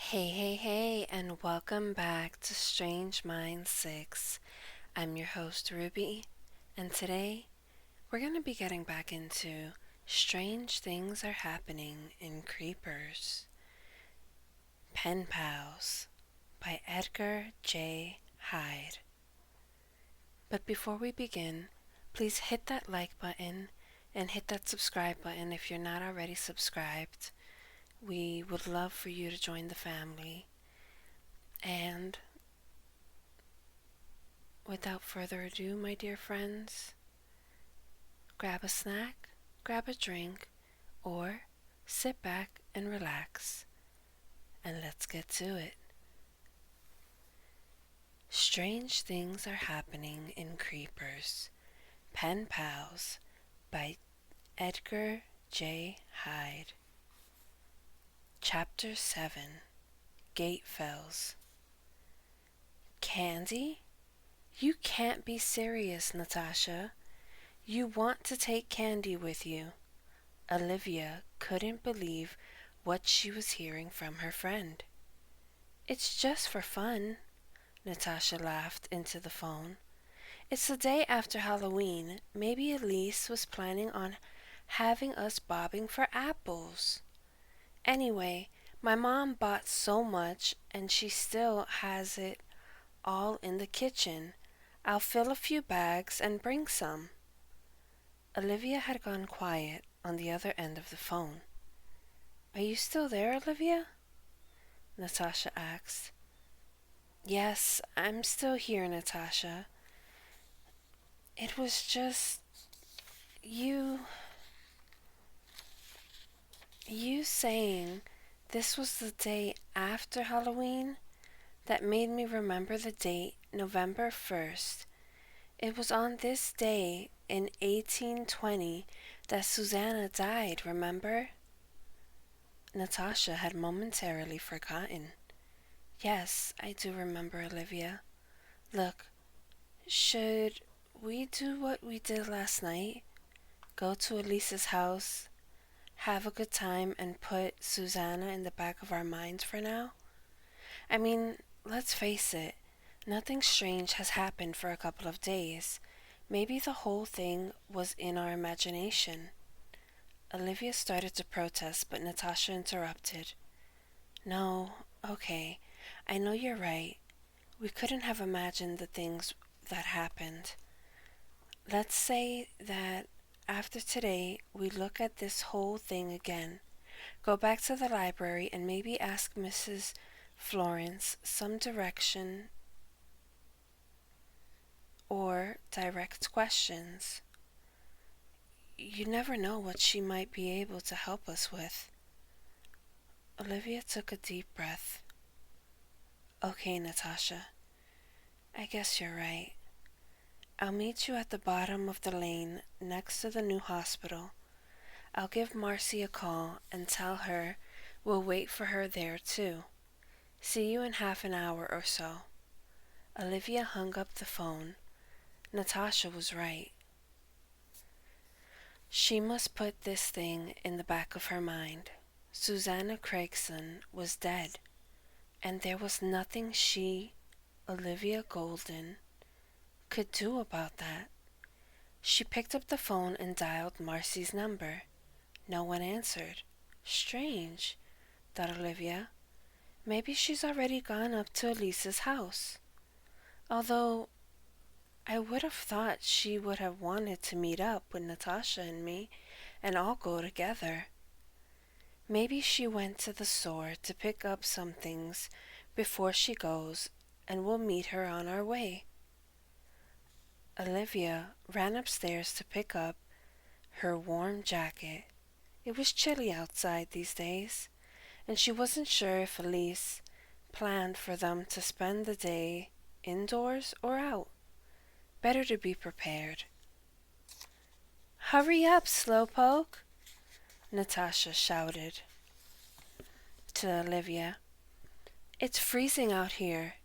Hey, and welcome back to Strange Minds 6. I'm your host, Ruby, and today we're going to be getting back into Strange Things Are Happening in Creepers. Pen Pals by Edgar Hyde. But before we begin, please hit that like button and hit that subscribe button if you're not already subscribed. We would love for you to join the family. And without further ado, my dear friends, grab a snack, grab a drink, or sit back and relax, and let's get to it. Strange Things Are Happening in Creepers. Pen Pals by Edgar Hyde. Chapter 7. Gate Fells. Candy? You can't be serious, Natasha. You want to take Candy with you. Olivia couldn't believe what she was hearing from her friend. It's just for fun, Natasha laughed into the phone. It's the day after Halloween. Maybe Elise was planning on having us bobbing for apples. Anyway, my mom bought so much and she still has it all in the kitchen. I'll fill a few bags and bring some. Olivia had gone quiet on the other end of the phone. Are you still there, Olivia? Natasha asked. Yes, I'm still here, Natasha. It was just you saying this was the day after Halloween that made me remember the date, November 1st. It was on this day in 1820 that Susanna died, remember? Natasha had momentarily forgotten. Yes, I do remember, Olivia. Look, should we do what we did last night? Go to Elise's house, have a good time, and put Susanna in the back of our minds for now? I mean, let's face it, nothing strange has happened for a couple of days. Maybe the whole thing was in our imagination. Olivia started to protest, but Natasha interrupted. No, okay, I know you're right. We couldn't have imagined the things that happened. Let's say that after today, we look at this whole thing again. Go back to the library and maybe ask Mrs. Florence some direction or direct questions. You never know what she might be able to help us with. Olivia took a deep breath. Okay, Natasha. I guess you're right. I'll meet you at the bottom of the lane next to the new hospital. I'll give Marcy a call and tell her we'll wait for her there too. See you in half an hour or so. Olivia hung up the phone. Natasha was right. She must put this thing in the back of her mind. Susanna Craigson was dead, and there was nothing she, Olivia Golden, could do about that. She picked up the phone and dialed Marcy's number. No one answered. Strange, thought Olivia. Maybe she's already gone up to Elise's house. Although I would have thought she would have wanted to meet up with Natasha and me and all go together. Maybe she went to the store to pick up some things before she goes, and we'll meet her on our way. Olivia ran upstairs to pick up her warm jacket. It was chilly outside these days, and she wasn't sure if Elise planned for them to spend the day indoors or out. Better to be prepared. Hurry up, slowpoke, Natasha shouted to Olivia. It's freezing out here.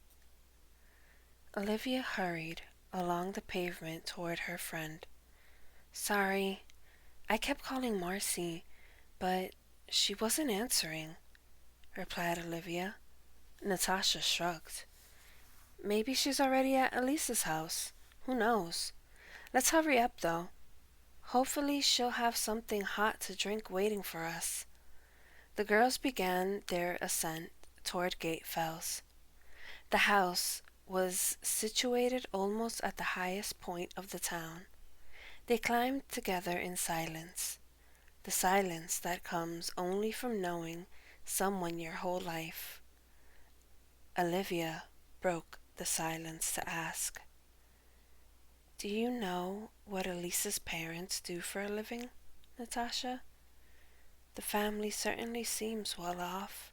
Olivia hurried along the pavement toward her friend. Sorry, I kept calling Marcy, but she wasn't answering, replied Olivia. Natasha shrugged. Maybe she's already at Elisa's house. Who knows? Let's hurry up, though. Hopefully she'll have something hot to drink waiting for us. The girls began their ascent toward Gate Fells. The house was situated almost at the highest point of the town. They climbed together in silence, the silence that comes only from knowing someone your whole life. Olivia broke the silence to ask, "Do you know what Elisa's parents do for a living, Natasha? The family certainly seems well off."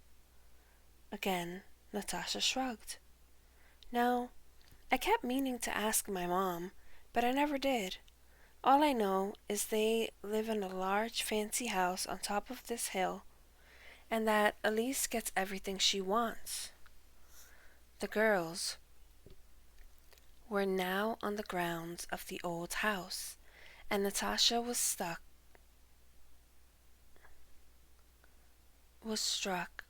Again, Natasha shrugged. "No, I kept meaning to ask my mom, but I never did. All I know is they live in a large fancy house on top of this hill, and that Elise gets everything she wants." The girls were now on the grounds of the old house, and Natasha was struck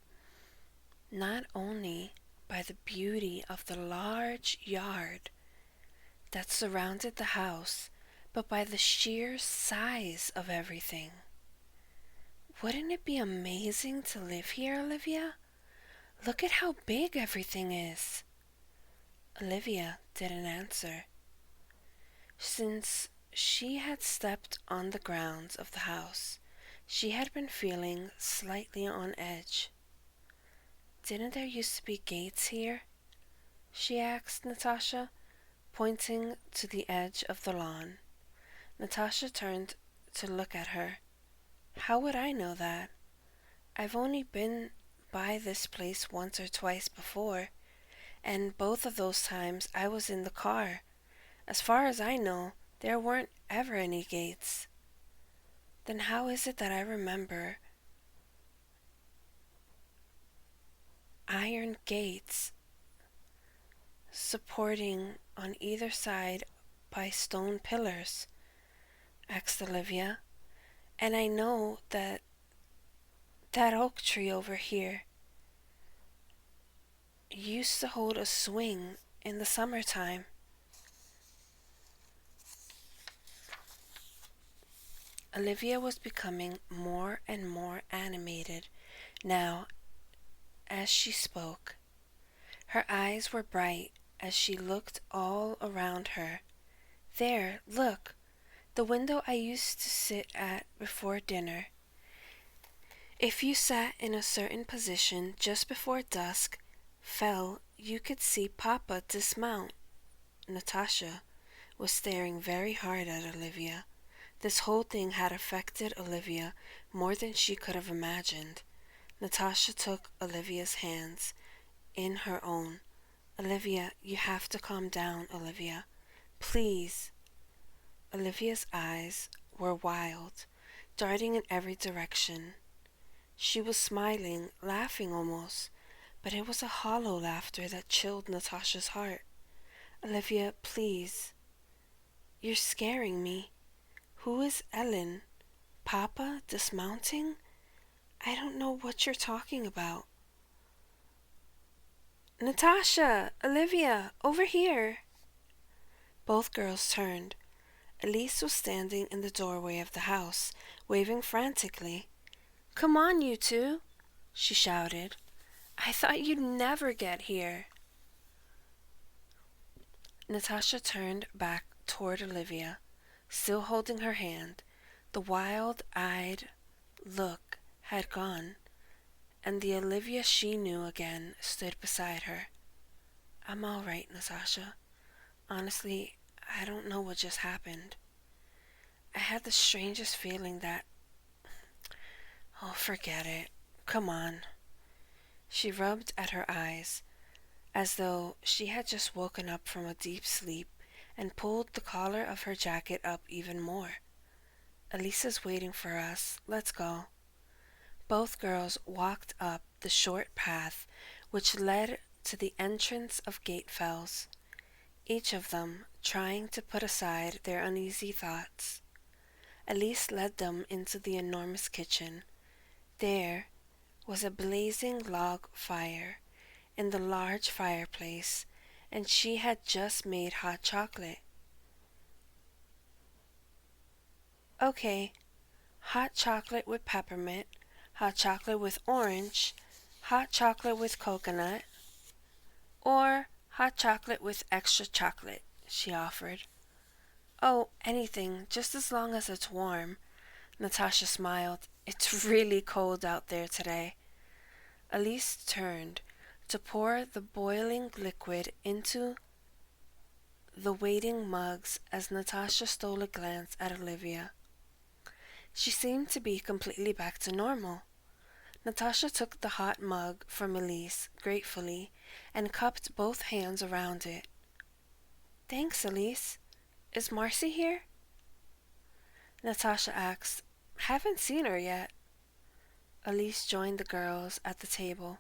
not only by the beauty of the large yard that surrounded the house, but by the sheer size of everything. "Wouldn't it be amazing to live here, Olivia? Look at how big everything is." Olivia didn't answer. Since she had stepped on the grounds of the house, she had been feeling slightly on edge. "Didn't there used to be gates here?" she asked Natasha, pointing to the edge of the lawn. Natasha turned to look at her. "How would I know that? I've only been by this place once or twice before, and both of those times I was in the car. As far as I know, there weren't ever any gates." "Then how is it that I remember iron gates supporting on either side by stone pillars?" asked Olivia. "And I know that oak tree over here used to hold a swing in the summertime." Olivia was becoming more and more animated now as she spoke. Her eyes were bright as she looked all around her. "There, look, the window I used to sit at before dinner. If you sat in a certain position just before dusk fell, you could see Papa dismount." Natasha was staring very hard at Olivia. This whole thing had affected Olivia more than she could have imagined. Natasha took Olivia's hands in her own. "Olivia, you have to calm down, Olivia. Please." Olivia's eyes were wild, darting in every direction. She was smiling, laughing almost, but it was a hollow laughter that chilled Natasha's heart. "Olivia, please. You're scaring me. Who is Ellen? Papa dismounting? I don't know what you're talking about." "Natasha! Olivia! Over here!" Both girls turned. Elise was standing in the doorway of the house, waving frantically. "Come on, you two!" she shouted. "I thought you'd never get here." Natasha turned back toward Olivia, still holding her hand. The wild-eyed look had gone, and the Olivia she knew again stood beside her. "I'm all right, Natasha. Honestly, I don't know what just happened. I had the strangest feeling that... Oh, forget it. Come on." She rubbed at her eyes, as though she had just woken up from a deep sleep, and pulled the collar of her jacket up even more. "Elisa's waiting for us. Let's go." Both girls walked up the short path which led to the entrance of Gate Fells, each of them trying to put aside their uneasy thoughts. Elise led them into the enormous kitchen. There was a blazing log fire, in the large fireplace, and she had just made hot chocolate. Okay, hot chocolate with peppermint, hot chocolate with orange, hot chocolate with coconut, or hot chocolate with extra chocolate, she offered. Oh, anything, just as long as it's warm. Natasha smiled. It's really cold out there today. Elise turned to pour the boiling liquid into the waiting mugs as Natasha stole a glance at Olivia. She seemed to be completely back to normal. Natasha took the hot mug from Elise gratefully and cupped both hands around it. Thanks, Elise. Is Marcy here? Natasha asked. Haven't seen her yet. Elise joined the girls at the table.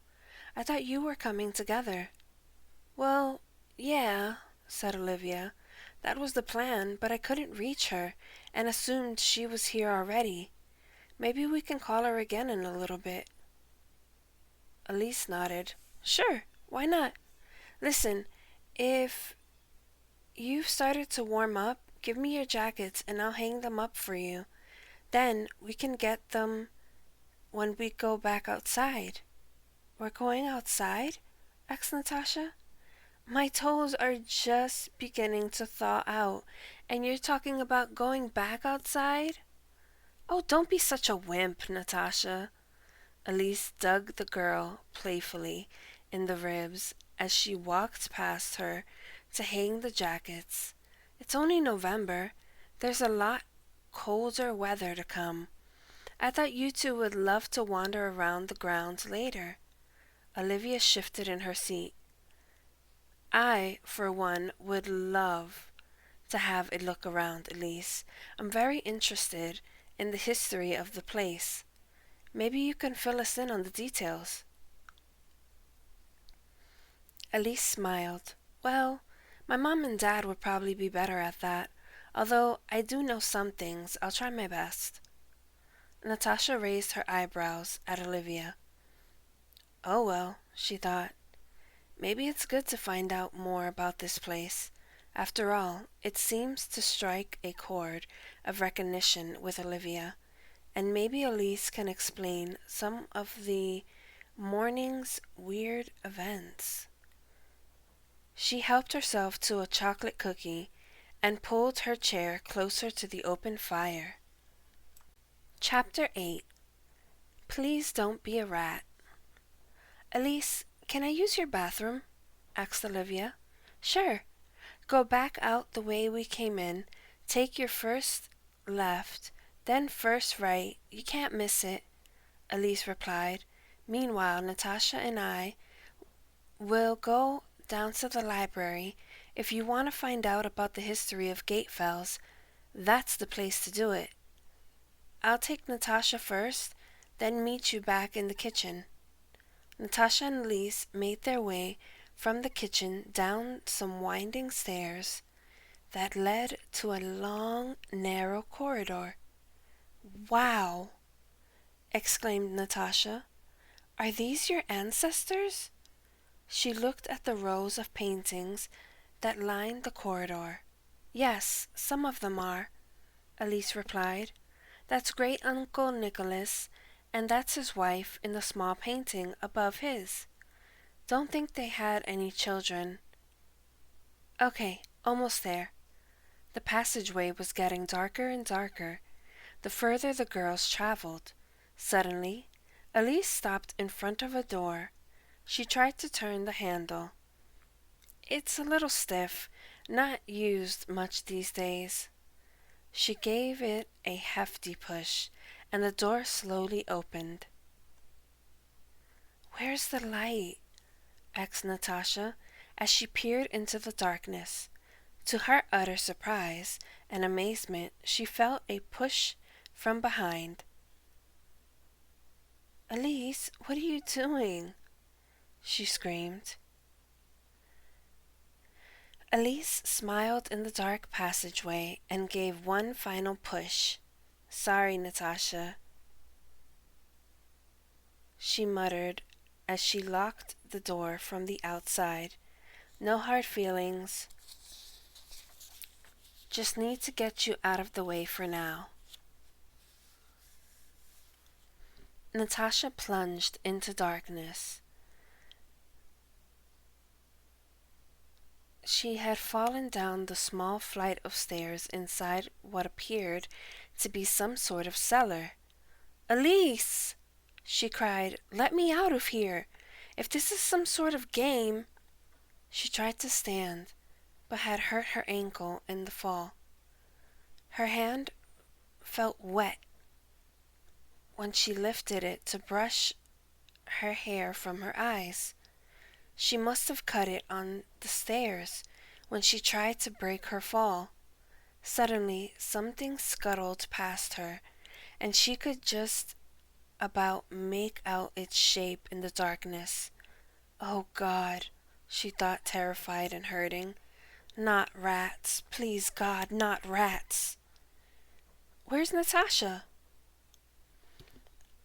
I thought you were coming together. Well, yeah, said Olivia. That was the plan, but I couldn't reach her and assumed she was here already. Maybe we can call her again in a little bit. Elise nodded. Sure, why not? Listen, if you've started to warm up, give me your jackets and I'll hang them up for you. Then we can get them when we go back outside. We're going outside? Asked Natasha. My toes are just beginning to thaw out, and you're talking about going back outside? Oh, don't be such a wimp, Natasha. Elise dug the girl playfully in the ribs as she walked past her to hang the jackets. It's only November. There's a lot colder weather to come. I thought you two would love to wander around the grounds later. Olivia shifted in her seat. I, for one, would love to have a look around, Elise. I'm very interested in the history of the place. Maybe you can fill us in on the details. Elise smiled. Well, my mom and dad would probably be better at that. Although I do know some things, I'll try my best. Natasha raised her eyebrows at Olivia. Oh well, she thought. Maybe it's good to find out more about this place. After all, it seems to strike a chord of recognition with Olivia, and maybe Elise can explain some of the morning's weird events. She helped herself to a chocolate cookie and pulled her chair closer to the open fire. Chapter 8. Please don't be a rat. Elise, can I use your bathroom? Asked Olivia. Sure. Go back out the way we came in. Take your first left, then first right. You can't miss it, Elise replied. Meanwhile, Natasha and I will go down to the library. If you want to find out about the history of gate fells, that's the place to do it. I'll take Natasha first, then meet you back in the kitchen. Natasha and Elise made their way from the kitchen down some winding stairs that led to a long, narrow corridor. Wow! Exclaimed Natasha. Are these your ancestors? She looked at the rows of paintings that lined the corridor. Yes, some of them are, Elise replied. That's Great-Uncle Nicholas, and that's his wife in the small painting above his. Don't think they had any children. Okay, almost there. The passageway was getting darker and darker the further the girls traveled. Suddenly, Elise stopped in front of a door. She tried to turn the handle. It's a little stiff, not used much these days. She gave it a hefty push, and the door slowly opened. Where's the light? Asked Natasha as she peered into the darkness. To her utter surprise and amazement, she felt a push from behind. Elise, what are you doing? She screamed. Elise smiled in the dark passageway and gave one final push. Sorry, Natasha, she muttered as she locked the door from the outside. No hard feelings. Just need to get you out of the way for now. Natasha plunged into darkness. She had fallen down the small flight of stairs inside what appeared to be some sort of cellar. "Elise!" she cried. "Let me out of here! If this is some sort of game—" She tried to stand, but had hurt her ankle in the fall. Her hand felt wet when she lifted it to brush her hair from her eyes. She must have cut it on the stairs when she tried to break her fall. Suddenly, something scuttled past her, and she could just about make out its shape in the darkness. "Oh God," she thought, terrified and hurting. "Not rats. Please God, not rats." "Where's Natasha?"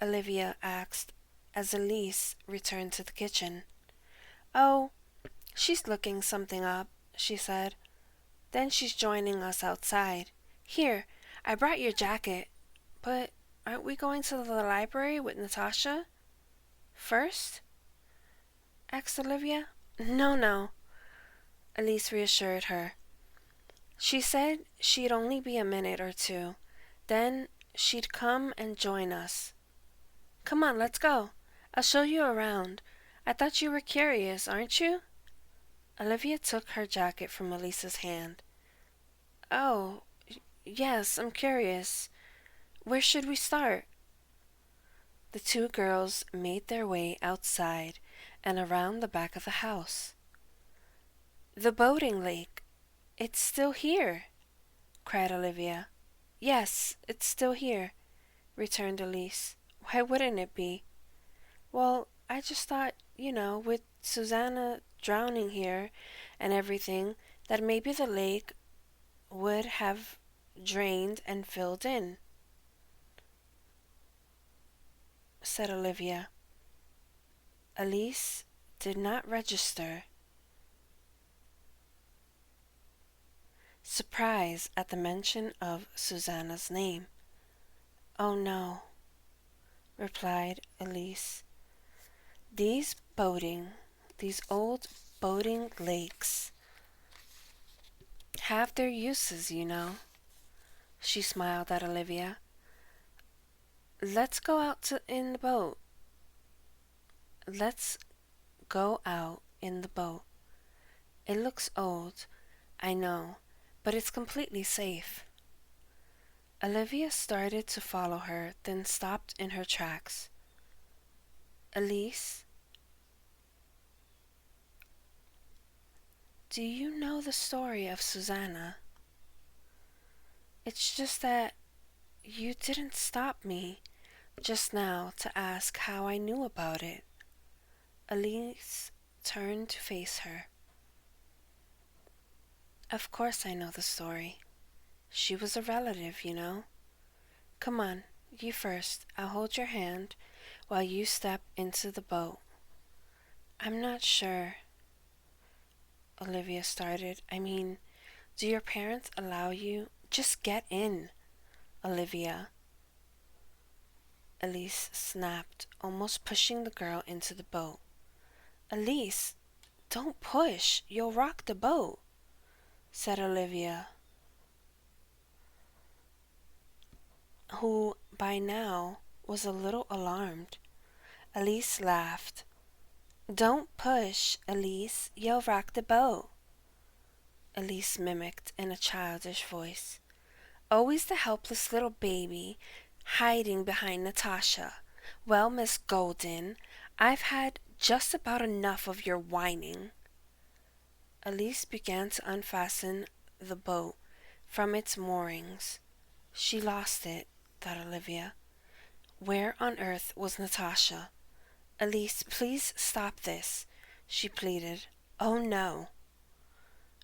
Olivia asked as Elise returned to the kitchen. "Oh, she's looking something up," she said. "Then she's joining us outside. Here, I brought your jacket. But aren't we going to the library with Natasha first?" asked Olivia. "No, no," Elise reassured her. "She said she'd only be a minute or two. Then she'd come and join us. Come on, let's go. I'll show you around. I thought you were curious, aren't you?" Olivia took her jacket from Elise's hand. "Oh, yes, I'm curious. Where should we start?" The two girls made their way outside and around the back of the house. "The boating lake. It's still here," cried Olivia. "Yes, it's still here," returned Elise. "Why wouldn't it be?" "Well, I just thought, with Susanna drowning here and everything, that maybe the lake would have drained and filled in," said Olivia. Elise did not register surprise at the mention of Susanna's name. "Oh no," replied Elise. These old boating lakes have their uses. She smiled at Olivia. Let's go out in the boat. Let's go out in the boat. It looks old, I know, but it's completely safe." Olivia started to follow her, then stopped in her tracks. "Elise, do you know the story of Susanna? It's just that you didn't stop me just now to ask how I knew about it." Elise turned to face her. "Of course I know the story. She was a relative. Come on, you first. I'll hold your hand while you step into the boat." "I'm not sure," Olivia started. Do your parents allow you? Just get in, Olivia," Elise snapped, almost pushing the girl into the boat. "Elise, don't push. You'll rock the boat," said Olivia, who by now was a little alarmed. Elise laughed. "Don't push, Elise. You'll rock the boat," Elise mimicked in a childish voice. "Always the helpless little baby hiding behind Natasha. Well, Miss Golden, I've had just about enough of your whining." Elise began to unfasten the boat from its moorings. She lost it, thought Olivia. Where on earth was Natasha? "Elise, please stop this," she pleaded. "Oh no,"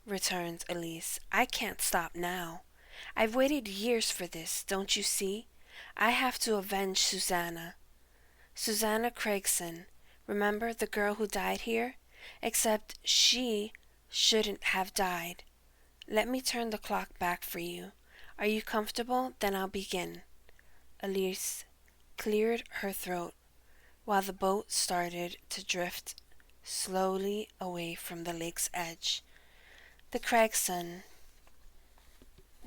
returned Elise. "I can't stop now. I've waited years for this, don't you see? I have to avenge Susanna Craigston. Remember the girl who died here? Except she shouldn't have died. Let me turn the clock back for you. Are you comfortable? Then I'll begin." Elise cleared her throat while the boat started to drift slowly away from the lake's edge. The Craigson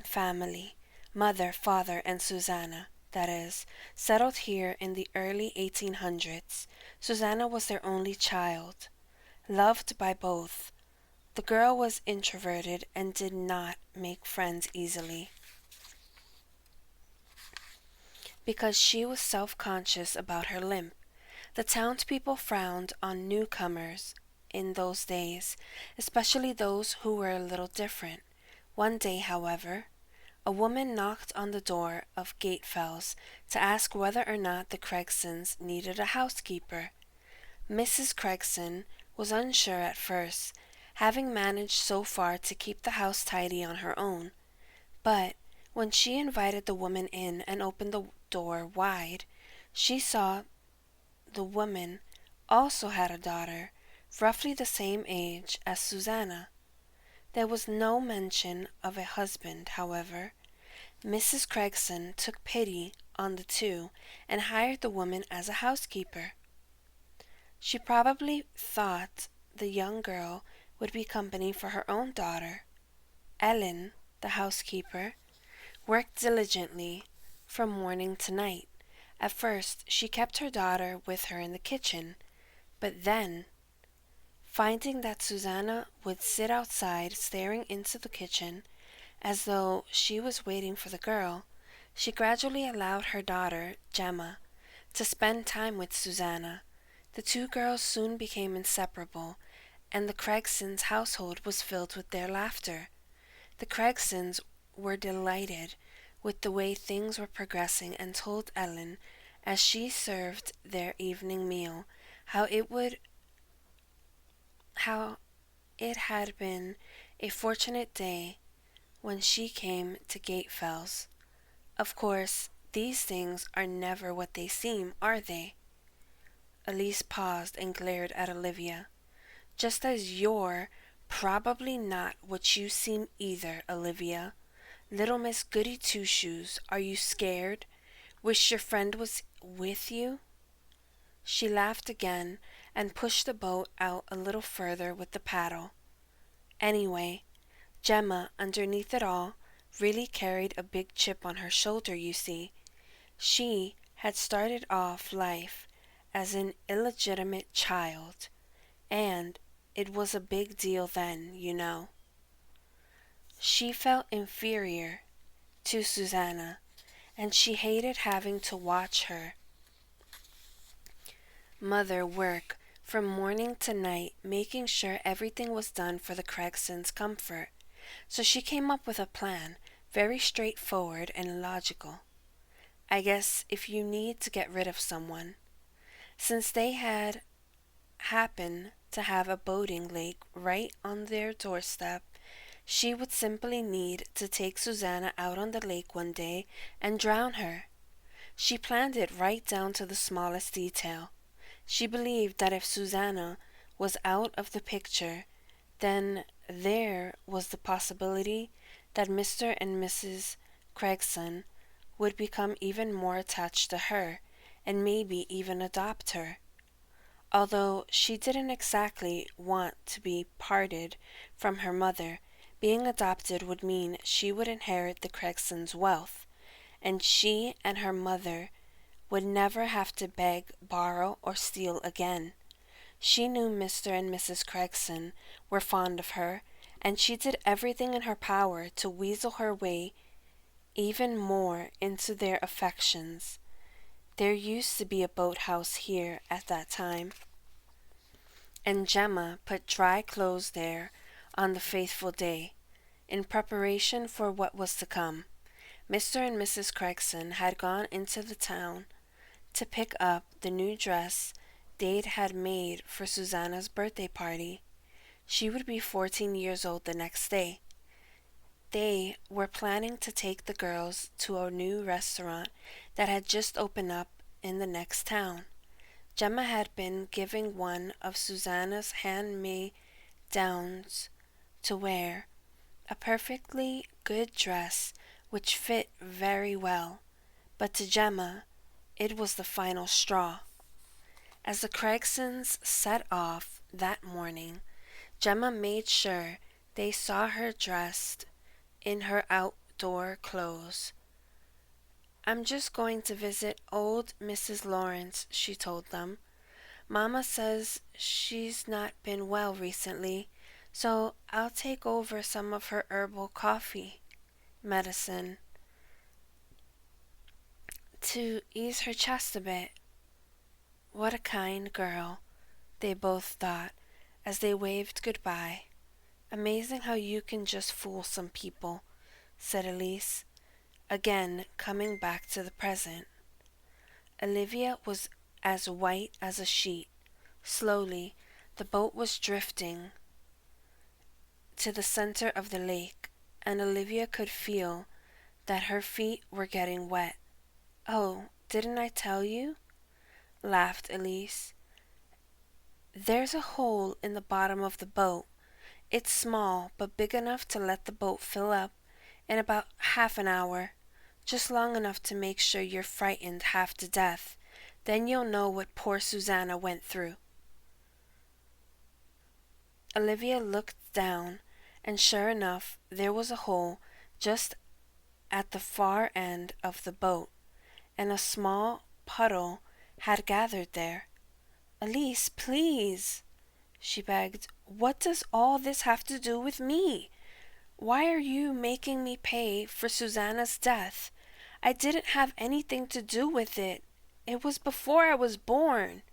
family, mother, father, and Susanna, that is, settled here in the early 1800s. Susanna was their only child, loved by both. The girl was introverted and did not make friends easily because she was self-conscious about her limp. The townspeople frowned on newcomers in those days, especially those who were a little different. One day, however, a woman knocked on the door of Gatefels to ask whether or not the Craigsons needed a housekeeper. Mrs. Craigson was unsure at first, having managed so far to keep the house tidy on her own. But when she invited the woman in and opened the door wide, she saw the woman also had a daughter, roughly the same age as Susanna. There was no mention of a husband, however. Mrs. Craigson took pity on the two and hired the woman as a housekeeper. She probably thought the young girl would be company for her own daughter. Ellen, the housekeeper, worked diligently from morning to night. At first, she kept her daughter with her in the kitchen, but then, finding that Susanna would sit outside staring into the kitchen as though she was waiting for the girl, she gradually allowed her daughter, Gemma, to spend time with Susanna. The two girls soon became inseparable, and the Craigsons' household was filled with their laughter. The Craigsons were delighted with the way things were progressing and told Ellen, as she served their evening meal, how it had been a fortunate day when she came to Gatefels. Of course, these things are never what they seem, are they? Elise paused and glared at Olivia. Just as you're probably not what you seem either, Olivia. Little Miss Goody Two-Shoes, are you scared? Wish your friend was with you? She laughed again and pushed the boat out a little further with the paddle. Anyway, Gemma, underneath it all, really carried a big chip on her shoulder, you see. She had started off life as an illegitimate child, and it was a big deal then, you know. She felt inferior to Susanna, and she hated having to watch her mother work from morning to night, making sure everything was done for the Craigsons' comfort. So she came up with a plan, very straightforward and logical. I guess if you need to get rid of someone, since they had happened to have a boating lake right on their doorstep, she would simply need to take Susanna out on the lake one day and drown her. She planned it right down to the smallest detail. She believed that if Susanna was out of the picture, then there was the possibility that Mr. and Mrs. Craigson would become even more attached to her and maybe even adopt her. Although she didn't exactly want to be parted from her mother, being adopted would mean she would inherit the Craigsons' wealth, and she and her mother would never have to beg, borrow, or steal again. She knew Mr. and Mrs. Craigson were fond of her, and she did everything in her power to weasel her way even more into their affections. There used to be a boathouse here at that time, and Gemma put dry clothes there on the faithful day, in preparation for what was to come. Mr. and Mrs. Craigson had gone into the town to pick up the new dress Dade had made for Susanna's birthday party. She would be 14 years old the next day. They were planning to take the girls to a new restaurant that had just opened up in the next town. Gemma had been giving one of Susanna's hand-me-downs to wear, a perfectly good dress which fit very well, but to Gemma it was the final straw. As the Craigsons set off that morning, Gemma made sure they saw her dressed in her outdoor clothes. "I'm just going to visit old Mrs. Lawrence," she told them. "Mama says she's not been well recently, so I'll take over some of her herbal coffee medicine to ease her chest a bit." What a kind girl, they both thought as they waved goodbye. "Amazing how you can just fool some people," said Elise, again coming back to the present. Olivia was as white as a sheet. Slowly, the boat was drifting to the center of the lake, and Olivia could feel that her feet were getting wet. "Oh, didn't I tell you?" laughed Elise. "There's a hole in the bottom of the boat. It's small, but big enough to let the boat fill up in about half an hour. Just long enough to make sure you're frightened half to death. Then you'll know what poor Susanna went through." Olivia looked down, and sure enough there was a hole just at the far end of the boat, and a small puddle had gathered there. "Elise, please," she begged. "What does all this have to do with me? Why are you making me pay for Susanna's death? I didn't have anything to do with it. It was before I was born.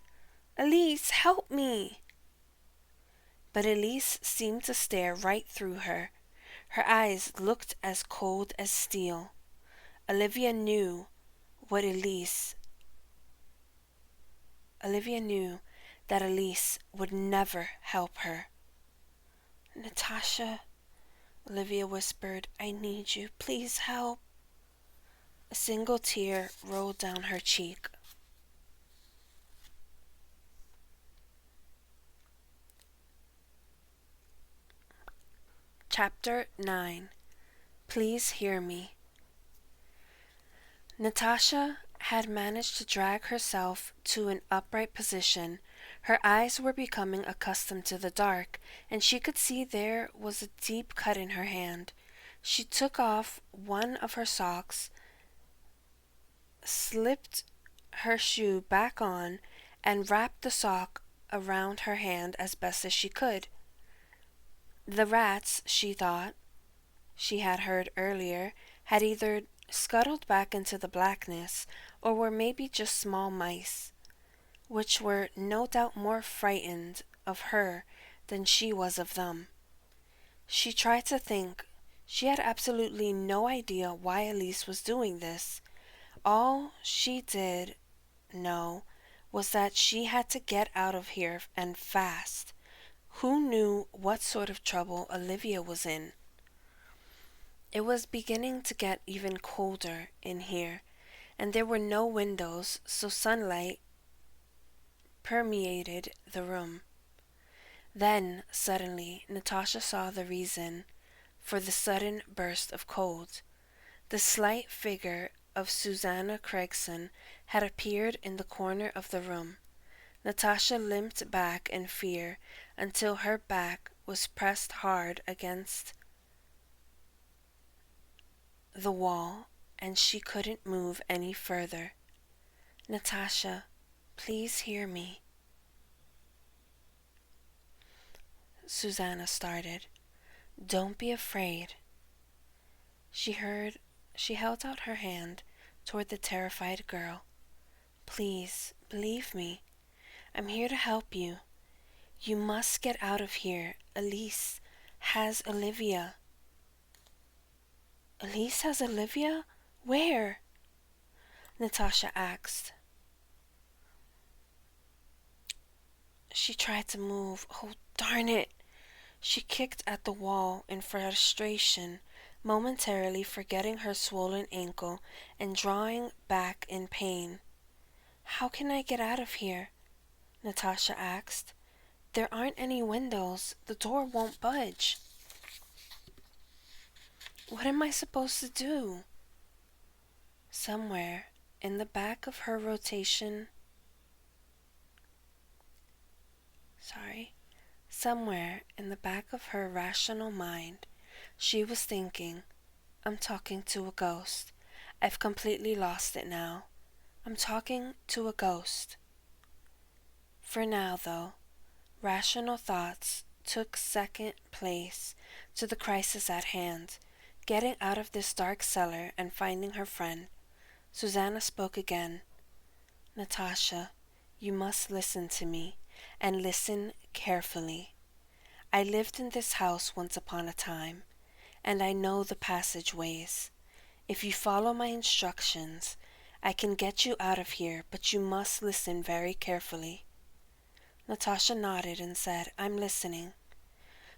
Elise, help me." But Elise seemed to stare right through her. Her eyes looked as cold as steel. Olivia knew that Elise would never help her. "Natasha," Olivia whispered, "I need you. Please help." A single tear rolled down her cheek. Chapter 9. Please Hear Me. Natasha had managed to drag herself to an upright position. Her eyes were becoming accustomed to the dark, and she could see there was a deep cut in her hand. She took off one of her socks, slipped her shoe back on, and wrapped the sock around her hand as best as she could. The rats, she thought, she had heard earlier, had either scuttled back into the blackness, or were maybe just small mice, which were no doubt more frightened of her than she was of them. She tried to think. She had absolutely no idea why Elise was doing this. All she did know was that she had to get out of here and fast. Who knew what sort of trouble Olivia was in? It was beginning to get even colder in here, and there were no windows, so sunlight permeated the room. Then, suddenly, Natasha saw the reason for the sudden burst of cold. The slight figure of Susanna Craigson had appeared in the corner of the room. Natasha limped back in fear until her back was pressed hard against the wall, and she couldn't move any further. "Natasha, please hear me." Susanna started. "Don't be afraid." She held out her hand toward the terrified girl. "Please, believe me. I'm here to help you. You must get out of here. Elise has Olivia." "Elise has Olivia? Where?" Natasha asked. She tried to move. Oh, darn it! She kicked at the wall in frustration, momentarily forgetting her swollen ankle and drawing back in pain. "How can I get out of here?" Natasha asked. There aren't any windows. The door won't budge. What am I supposed to do? Somewhere in the back of her somewhere in the back of her rational mind, she was thinking, I'm talking to a ghost. I've completely lost it now. I'm talking to a ghost. For now, though, rational thoughts took second place to the crisis at hand, getting out of this dark cellar and finding her friend. Susanna spoke again. Natasha, you must listen to me, and listen carefully. I lived in this house once upon a time, and I know the passageways. If you follow my instructions, I can get you out of here, but you must listen very carefully. Natasha nodded and said, I'm listening.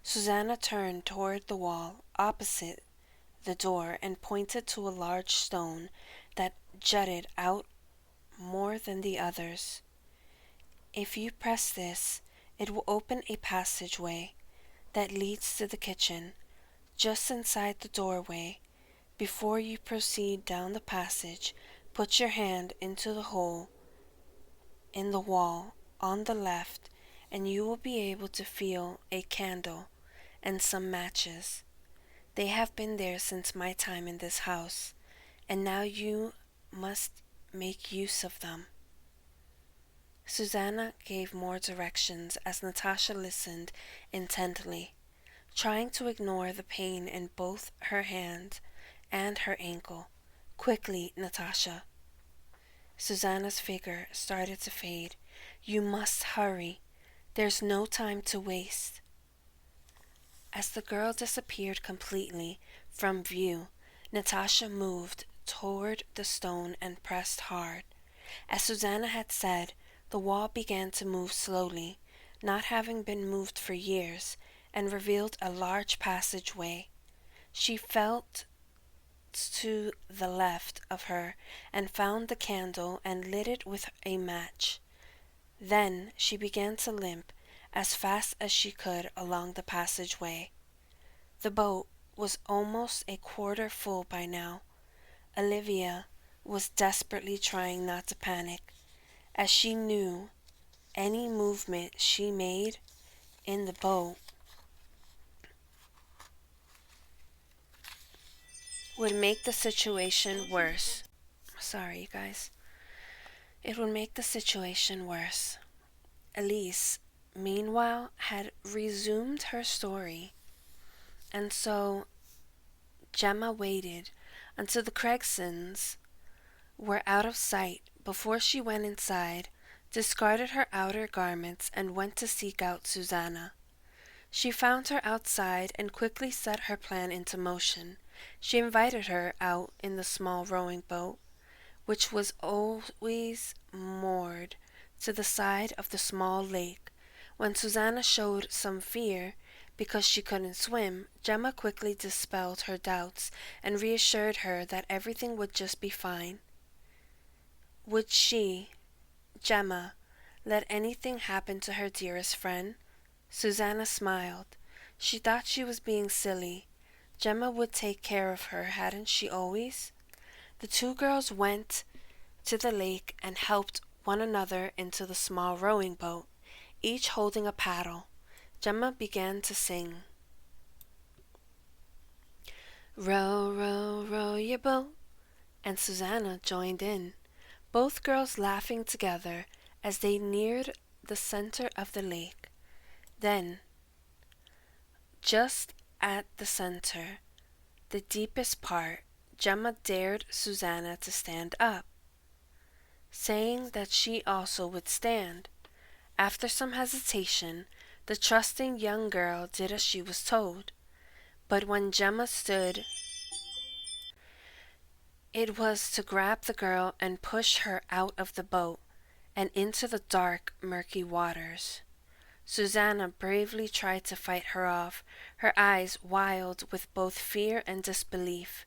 Susanna turned toward the wall opposite the door and pointed to a large stone that jutted out more than the others. If you press this, it will open a passageway that leads to the kitchen. Just inside the doorway, before you proceed down the passage, put your hand into the hole in the wall on the left, and you will be able to feel a candle and some matches. They have been there since my time in this house, and now you must make use of them. Susanna gave more directions as Natasha listened intently, trying to ignore the pain in both her hand and her ankle. Quickly, Natasha. Susanna's figure started to fade. You must hurry. There's no time to waste. As the girl disappeared completely from view, Natasha moved toward the stone and pressed hard. As Susanna had said, the wall began to move slowly, not having been moved for years, and revealed a large passageway. She felt to the left of her and found the candle and lit it with a match. Then she began to limp as fast as she could along the passageway. The boat was almost a quarter full by now. Olivia was desperately trying not to panic, as she knew any movement she made in the boat would make the situation worse. Sorry, you guys. It would make the situation worse. Elise, meanwhile, had resumed her story, and so Gemma waited until the Craigsons were out of sight before she went inside, discarded her outer garments, and went to seek out Susanna. She found her outside and quickly set her plan into motion. She invited her out in the small rowing boat, which was always moored to the side of the small lake. When Susanna showed some fear because she couldn't swim, Gemma quickly dispelled her doubts and reassured her that everything would just be fine. Would she, Gemma, let anything happen to her dearest friend? Susanna smiled. She thought she was being silly. Gemma would take care of her, hadn't she always? The two girls went to the lake and helped one another into the small rowing boat, each holding a paddle. Gemma began to sing. Row, row, row your boat, and Susanna joined in, both girls laughing together as they neared the center of the lake. Then, just at the center, the deepest part, Gemma dared Susanna to stand up, saying that she also would stand. After some hesitation, the trusting young girl did as she was told. But when Gemma stood, it was to grab the girl and push her out of the boat and into the dark, murky waters. Susanna bravely tried to fight her off, her eyes wild with both fear and disbelief.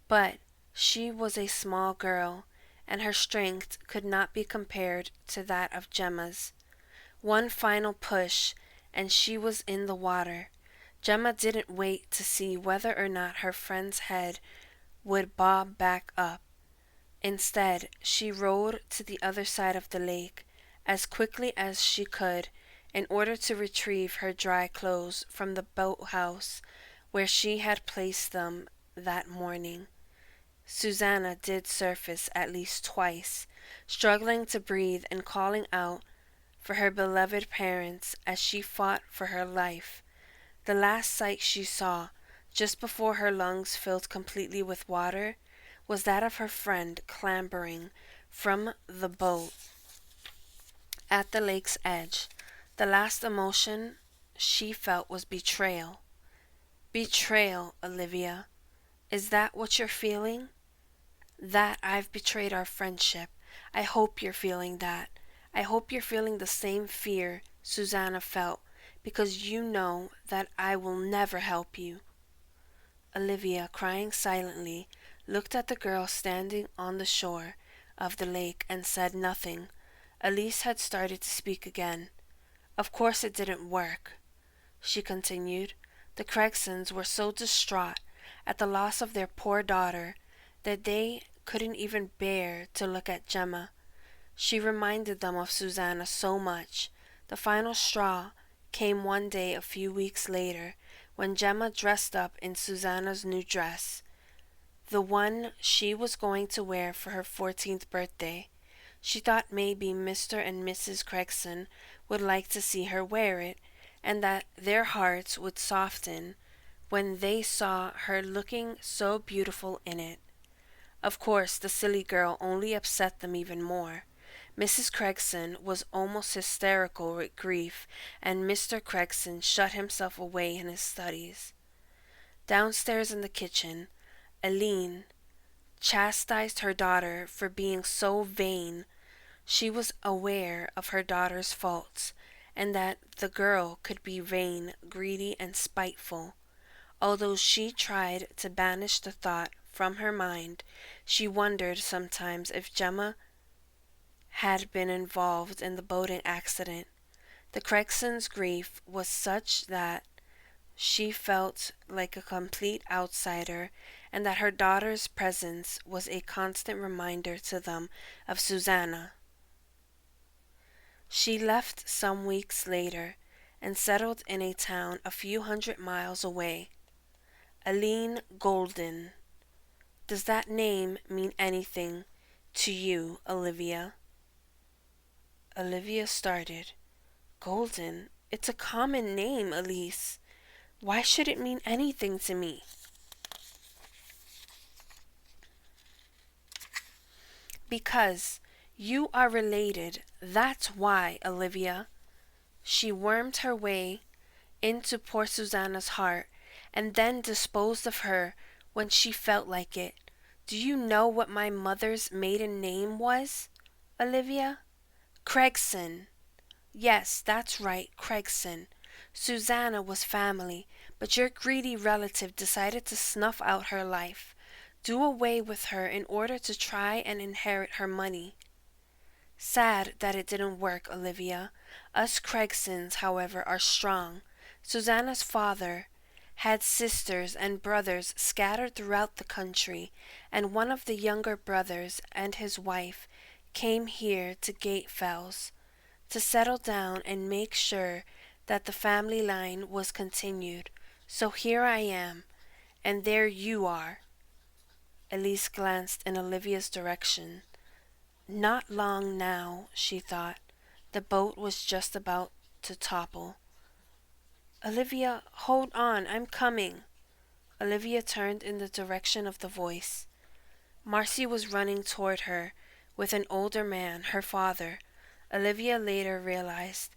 But she was a small girl, and her strength could not be compared to that of Gemma's. One final push, and she was in the water. Gemma didn't wait to see whether or not her friend's head would bob back up. Instead, she rowed to the other side of the lake as quickly as she could in order to retrieve her dry clothes from the boathouse where she had placed them that morning. Susanna did surface at least twice, struggling to breathe and calling out for her beloved parents as she fought for her life. The last sight she saw, just before her lungs filled completely with water, was that of her friend clambering from the boat at the lake's edge. The last emotion she felt was betrayal. Betrayal, Olivia. Is that what you're feeling? That I've betrayed our friendship. I hope you're feeling that. I hope you're feeling the same fear Susanna felt, because you know that I will never help you. Olivia, crying silently, looked at the girl standing on the shore of the lake and said nothing. Elise had started to speak again. Of course it didn't work, she continued. The Gregsons were so distraught at the loss of their poor daughter that they couldn't even bear to look at Gemma. She reminded them of Susanna so much. The final straw came one day a few weeks later when Gemma dressed up in Susanna's new dress, the one she was going to wear for her 14th birthday. She thought maybe Mr. and Mrs. Gregson would like to see her wear it, and that their hearts would soften when they saw her looking so beautiful in it. Of course, the silly girl only upset them even more. Mrs. Gregson was almost hysterical with grief, and Mr. Gregson shut himself away in his studies. Downstairs in the kitchen, Aline chastised her daughter for being so vain. She was aware of her daughter's faults, and that the girl could be vain, greedy, and spiteful. Although she tried to banish the thought from her mind, she wondered sometimes if Gemma had been involved in the boating accident. The Gregsons' grief was such that she felt like a complete outsider, and that her daughter's presence was a constant reminder to them of Susanna. She left some weeks later and settled in a town a few hundred miles away. Aline Golden. Does that name mean anything to you, Olivia? Olivia started. Golden? It's a common name, Elise. Why should it mean anything to me? Because you are related. That's why, Olivia. She wormed her way into poor Susanna's heart and then disposed of her when she felt like it. Do you know what my mother's maiden name was, Olivia? Gregson. Yes, that's right, Gregson. Susanna was family, but your greedy relative decided to snuff out her life, do away with her in order to try and inherit her money. Sad that it didn't work, Olivia. Us Gregsons, however, are strong. Susanna's father had sisters and brothers scattered throughout the country, and one of the younger brothers and his wife came here to Gatefells to settle down and make sure that the family line was continued. So here I am, and there you are. Elise glanced in Olivia's direction. Not long now, she thought. The boat was just about to topple. Olivia, hold on, I'm coming. Olivia turned in the direction of the voice. Marcy was running toward her with an older man, her father. Olivia later realized.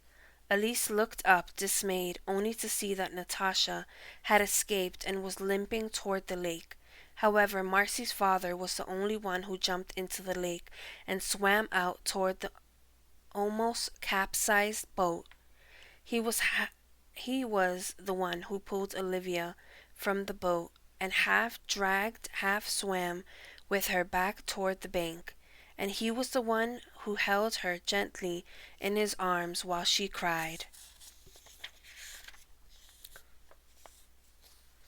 Elise looked up, dismayed, only to see that Natasha had escaped and was limping toward the lake. However, Marcy's father was the only one who jumped into the lake and swam out toward the almost capsized boat. He was the one who pulled Olivia from the boat and half dragged, half swam with her back toward the bank. and he was the one who held her gently in his arms while she cried.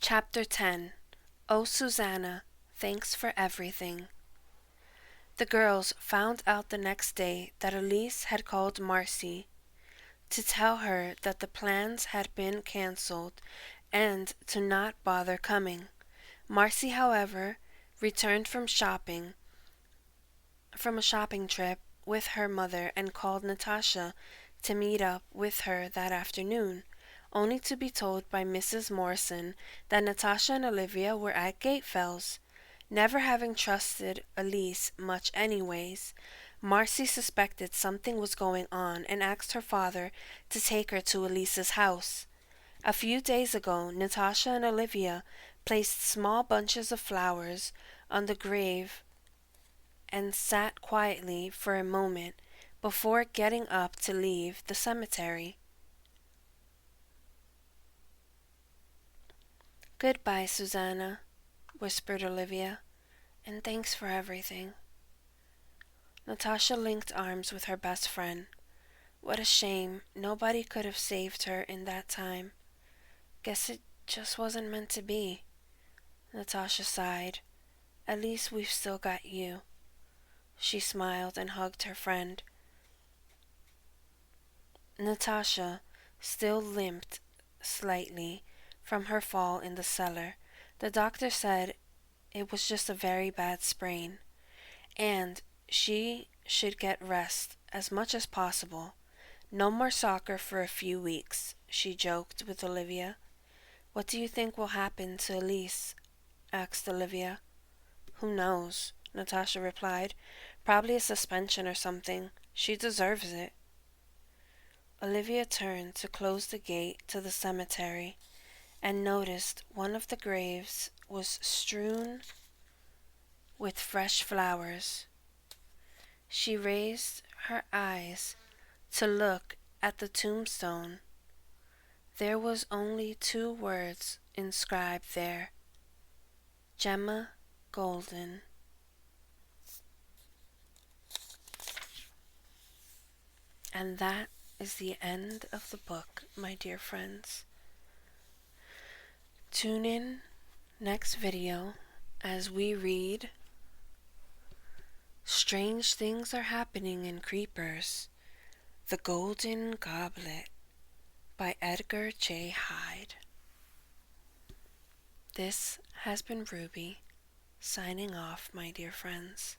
Chapter 10. Oh, Susanna, thanks for everything. The girls found out the next day that Elise had called Marcy to tell her that the plans had been cancelled and to not bother coming. Marcy, however, returned from a shopping trip with her mother and called Natasha to meet up with her that afternoon, only to be told by Mrs. Morrison that Natasha and Olivia were at Gatefell's. Never having trusted Elise much anyways, Marcy suspected something was going on and asked her father to take her to Elise's house. A few days ago, Natasha and Olivia placed small bunches of flowers on the grave and sat quietly for a moment before getting up to leave the cemetery. "Goodbye, Susanna," whispered Olivia, "and thanks for everything." Natasha linked arms with her best friend. What a shame. Nobody could have saved her in that time. Guess it just wasn't meant to be. Natasha sighed. At least we've still got you. She smiled and hugged her friend. Natasha still limped slightly from her fall in the cellar. The doctor said it was just a very bad sprain, and she should get rest as much as possible. No more soccer for a few weeks, she joked with Olivia. What do you think will happen to Elise? Asked Olivia. Who knows? Natasha replied. Probably a suspension or something. She deserves it. Olivia turned to close the gate to the cemetery and noticed one of the graves was strewn with fresh flowers. She raised her eyes to look at the tombstone. There was only 2 words inscribed there: Gemma Golden. And that is the end of the book, my dear friends. Tune in next video as we read Strange Things Are Happening in Creepers, The Golden Goblet by Edgar J. Hyde. This has been Ruby, signing off, my dear friends.